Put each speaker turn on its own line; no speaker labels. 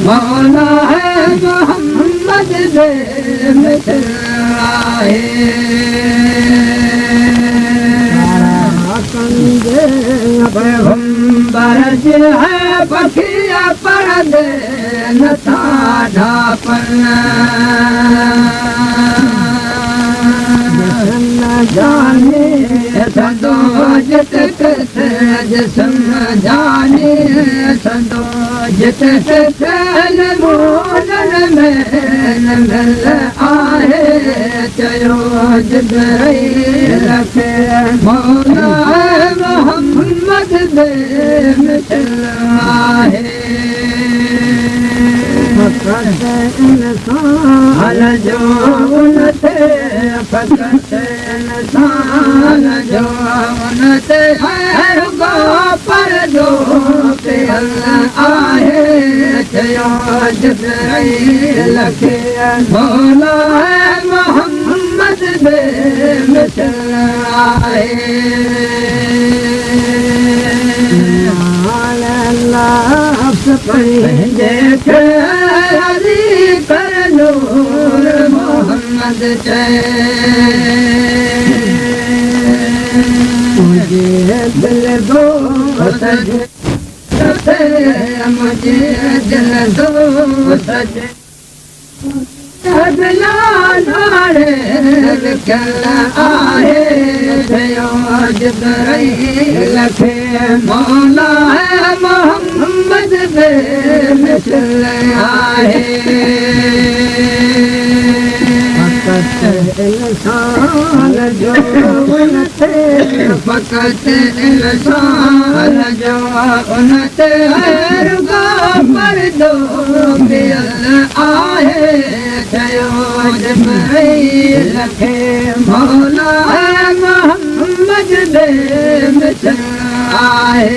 मौला है मोहम्मद दे मिसराए पैगंबर जी है बखिया पर्दे नथा ढापन जाने सदो जित जिसम जाने सदो जित मोहन में मिल आहे चयो जिब्राइल खे मौला मोहम्मद दे मिसराए इंसान जो उनते फकत इंसान जो उनते हर गो पर जो पे अल्लाह आहे चयो जिब्राइल खे मौला मोहम्मद दे मिसराए पंहिंजे ख्याली कर नूर मोहम्मद मुझे दिल दो मुझे दिल दो सजे आहे थियो जिब्राइल खे मौला मोहम्मद दे मिसराए फकत इंसान जो उनते फकत इंसान जो उनते हर पर दो पियल आहे चयो जिब्राइल खे मौला मोहम्मद दे मिसराए